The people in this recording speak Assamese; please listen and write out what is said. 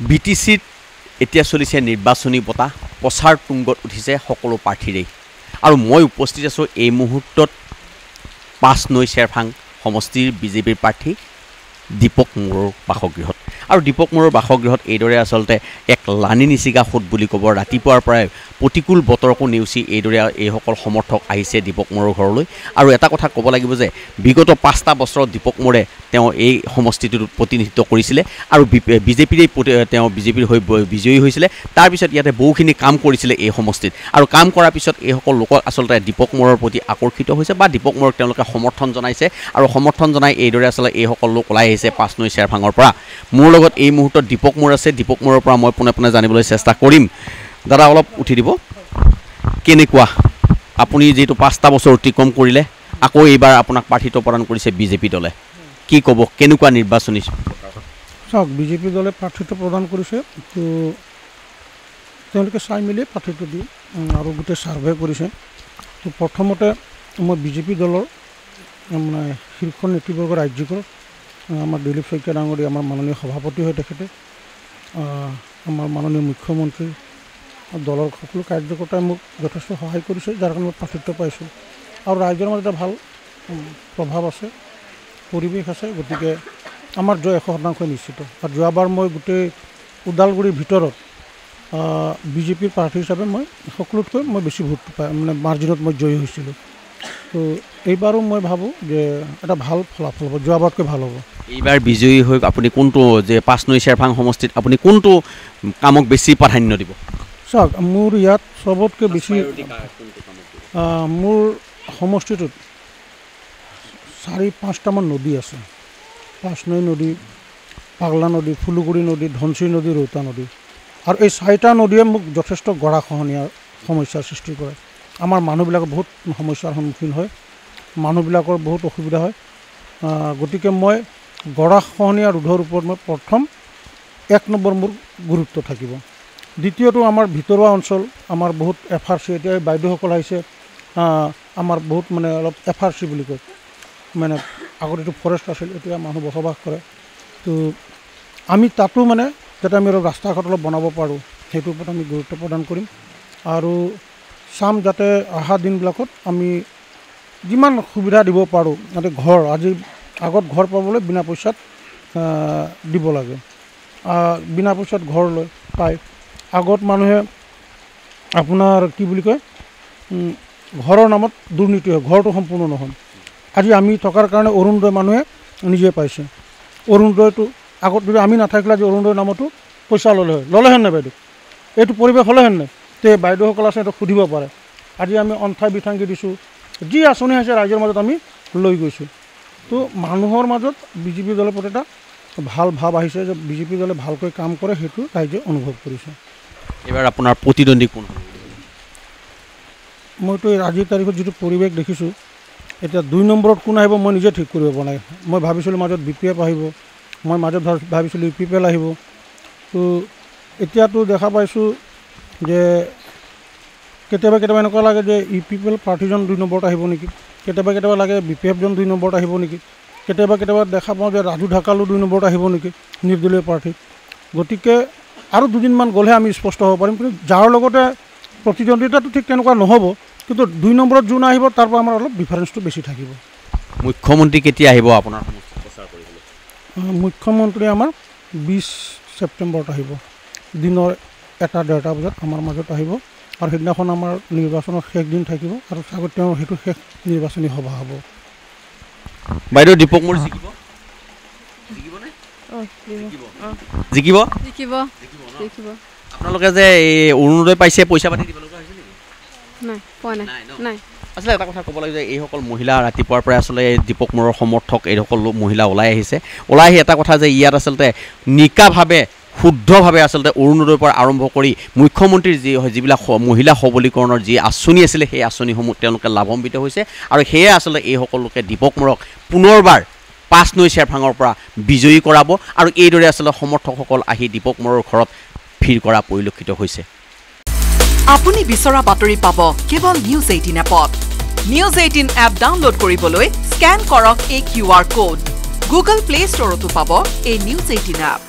বিটিচিত এতিয়া চলিছে নিৰ্বাচনী বঁটা প্ৰচাৰ তুংগত উঠিছে সকলো প্ৰাৰ্থীৰেই আৰু মই উপস্থিত আছোঁ এই মুহূৰ্তত 5 নৈ চেৰফাং সমষ্টিৰ বিজেপিৰ প্ৰাৰ্থী দীপক মোৰৰ বাসগৃহত আৰু দীপক মোৰৰ বাসগৃহত এইদৰে আচলতে এক লানি নিচিগা সোঁত বুলি ক'ব ৰাতিপুৱাৰ পৰাই প্ৰতিকূল বতৰকো নেওচি এইদৰে এইসকল সমৰ্থক আহিছে দীপক মোৰৰ ঘৰলৈ আৰু এটা কথা ক'ব লাগিব যে বিগত 5টা বছৰত দীপক মোৰে তেওঁ এই সমষ্টিটোত প্ৰতিনিধিত্ব কৰিছিলে আৰু বিজেপিৰেই তেওঁ বিজেপিৰ হৈ বিজয়ী হৈছিলে তাৰপিছত ইয়াতে বহুখিনি কাম কৰিছিলে এই সমষ্টিত আৰু কাম কৰাৰ পিছত এইসকল লোকক আচলতে দীপক মোৰৰ প্ৰতি আকৰ্ষিত হৈছে বা দীপক মোৰক তেওঁলোকে সমৰ্থন জনাইছে আৰু সমৰ্থন জনাই এইদৰে আচলতে এইসকল লোক ওলাই আহিছে 5 নৈ চেৰফাঙৰ পৰা মোৰ লগত এই মুহূৰ্তত দীপক মোৰ আছে দীপক মোৰৰ পৰা মই পোনে পোনে জানিবলৈ চেষ্টা কৰিম দাদা অলপ উঠি দিব কেনেকুৱা আপুনি যেটো 5টা বছৰ অতিক্ৰম কৰিলে আকৌ এইবাৰ আপোনাক প্ৰাৰ্থিত্ব প্ৰদান কৰিছে বিজেপি দলে কি ক'ব কেনেকুৱা নিৰ্বাচনী চাওক বিজেপি দলে প্ৰাৰ্থিত্ব প্ৰদান কৰিছে তো তেওঁলোকে চাই মিলি প্ৰাৰ্থিত্ব দি আৰু গোটেই সাৰ্ভে কৰিছে তো প্ৰথমতে মই বিজেপি দলৰ মানে শীৰ্ষ নেতৃবৰ্গ ৰাজ্যিকৰ আমাৰ দিলীপ শইকীয়া ডাঙৰী আমাৰ মাননীয় সভাপতি হৈ তেখেতে আমাৰ মাননীয় মুখ্যমন্ত্ৰী দলৰ সকলো কাৰ্যকৰ্তাই মোক যথেষ্ট সহায় কৰিছে যাৰ কাৰণে মই প্ৰাৰ্থিত্ব পাইছোঁ আৰু ৰাইজৰ মাজত এটা ভাল প্ৰভাৱ আছে পৰিৱেশ আছে গতিকে আমাৰ জয় 100% নিশ্চিত আৰু যোৱাবাৰ মই গোটেই ওদালগুৰিৰ ভিতৰত বিজেপিৰ প্ৰাৰ্থী হিচাপে মই সকলোতকৈ মই বেছি ভোট পাই মানে মাৰ্জিনত মই জয়ী হৈছিলোঁ তো এইবাৰো মই ভাবোঁ যে এটা ভাল ফলাফল হ'ব যোৱাবাৰতকৈ ভাল হ'ব এইবাৰ বিজয়ী হৈ আপুনি কোনটো যে 5 নৈ চেৰফাং সমষ্টিত আপুনি কোনটো কামক বেছি প্ৰাধান্য দিব চাওক মোৰ ইয়াত সবতকৈ বেছি মোৰ সমষ্টিটোত 4-5টামান নদী আছে 5 নৈ নদী পাগলা নদী ফুলুগুৰি নদী ধনশিৰি নদী ৰৌতা নদী আৰু এই 4টা নদীয়ে মোক যথেষ্ট গৰাখহনীয়াৰ সমস্যাৰ সৃষ্টি কৰে আমাৰ মানুহবিলাকৰ বহুত সমস্যাৰ সন্মুখীন হয় মানুহবিলাকৰ বহুত অসুবিধা হয় গতিকে মই গৰাখহনীয়া ৰোধৰ ওপৰত মই প্ৰথম 1 নম্বৰ মোৰ গুৰুত্ব থাকিব দ্বিতীয়টো আমাৰ ভিতৰুৱা অঞ্চল আমাৰ বহুত এফআৰচি এতিয়া বাইদেউসকল আহিছে আমাৰ বহুত মানে অলপ এফআৰচি বুলি কয় মানে আগত এইটো ফৰেষ্ট আছিল এতিয়া মানুহ বসবাস কৰে তো আমি তাতো মানে যাতে আমি অলপ ৰাস্তা ঘাট অলপ বনাব পাৰোঁ সেইটোৰ ওপৰত আমি গুৰুত্ব প্ৰদান কৰিম আৰু চাম যাতে অহা দিনবিলাকত আমি যিমান সুবিধা দিব পাৰোঁ যাতে ঘৰ আজি আগত ঘৰ পাবলৈ বিনা পইচাত দিব লাগে বিনা পইচাত ঘৰ লৈ পায় আগত মানুহে আপোনাৰ কি বুলি কয় ঘৰৰ নামত দুৰ্নীতি হয় ঘৰটো সম্পূৰ্ণ নহয় আজি আমি থকাৰ কাৰণে অৰুণোদয় মানুহে নিজে পাইছে অৰুণোদয়টো আগত যদি আমি নাথাকিলে আজি অৰুণোদয় নামতো পইচা ল'লেহেন নাই বাইদেউ এইটো পৰিৱেশ হ'লেহেন নাই তে বাইদেউসকল আছে এইটো সুধিব পাৰে আজি আমি অন্থাই বিথাংগি দিছোঁ যি আঁচনি আছে ৰাইজৰ মাজত আমি লৈ গৈছোঁ তো মানুহৰ মাজত বিজেপি দলৰ প্ৰতি এটা ভাল ভাৱ আহিছে যে বিজেপি দলে ভালকৈ কাম কৰে সেইটো ৰাইজে অনুভৱ কৰিছে এইবাৰ আপোনাৰ প্ৰতিদ্বন্দ্বী কোন মইতো আজিৰ তাৰিখত যিটো পৰিৱেশ দেখিছোঁ এতিয়া 2 নম্বৰত কোন আহিব মই নিজে ঠিক কৰিব পৰা নাই মই ভাবিছিলোঁ মাজত BPF আহিব মই মাজত ভাবিছিলোঁ UPPL আহিব তো এতিয়াতো দেখা পাইছোঁ যে কেতিয়াবা এনেকুৱা লাগে যে UPPL প্ৰাৰ্থীজন 2 নম্বৰত আহিব নেকি কেতিয়াবা লাগে BPF জন 2 নম্বৰত আহিব নেকি কেতিয়াবা দেখা পাওঁ যে ৰাজু ঢাকালো 2 নম্বৰত আহিব নেকি নিৰ্দলীয় প্ৰাৰ্থী গতিকে আৰু দুদিনমান গ'লেহে আমি স্পষ্ট হ'ব পাৰিম কিন্তু যাৰ লগতে প্ৰতিদ্বন্দ্বিতাটো ঠিক তেনেকুৱা নহ'ব কিন্তু 2 নম্বৰত যোন আহিব তাৰ পৰা আমাৰ অলপ ডিফাৰেঞ্চটো বেছি থাকিব মুখ্যমন্ত্ৰী কেতিয়া আহিব আপোনাৰ সমষ্টি প্ৰচাৰ কৰিবলৈ মুখ্যমন্ত্ৰী আমাৰ 20 ছেপ্টেম্বৰত আহিব দিনৰ 1-1:30 বজাত আমাৰ মাজত আহিব আৰু সেইদিনাখন আমাৰ নিৰ্বাচনৰ শেষ দিন থাকিব আৰু চাগৈ তেওঁ সেইটো শেষ নিৰ্বাচনী সভা হ'ব বাইদেউ দীপক মোৰ জিকিব আপোনালোকে যে এই অৰুণোদয় পাইছে পইচা পাতি দিব লগা হৈছে নেকি নাই পোৱা নাই আচলতে এটা কথা ক'ব লাগে যে এইসকল মহিলা ৰাতিপুৱাৰ পৰাই আচলতে দীপক মোৰৰ সমৰ্থক এইসকল মহিলা ওলাই আহিছে ওলাই আহি এটা কথা যে ইয়াত আচলতে নিকাভাৱে শুদ্ধভাৱে আচলতে অৰুণোদয়ৰ পৰা আৰম্ভ কৰি মুখ্যমন্ত্ৰীৰ যিবিলাক মহিলা সবলীকৰণৰ যি আঁচনি আছিলে সেই আঁচনিসমূহ তেওঁলোকে লাভান্বিত হৈছে আৰু সেয়ে আচলতে এইসকল লোকে দীপক মোৰক পুনৰবাৰ 5 নৈ চেৰফাঙৰ পৰা বিজয়ী কৰাব আৰু এইদৰে আচলতে সমৰ্থকসকল আহি দীপক মোৰৰ ঘৰত ভিৰ কৰা পৰিলক্ষিত হৈছে আপুনি বিচৰা বাতৰি পাব কেৱল নিউজ 18 এপত নিউজ 18 এপ ডাউনলোড কৰিবলৈ স্ক্যান কৰক এই QR কোড গুগল প্লে ষ্টৰতো পাব এই নিউজ 18 এপ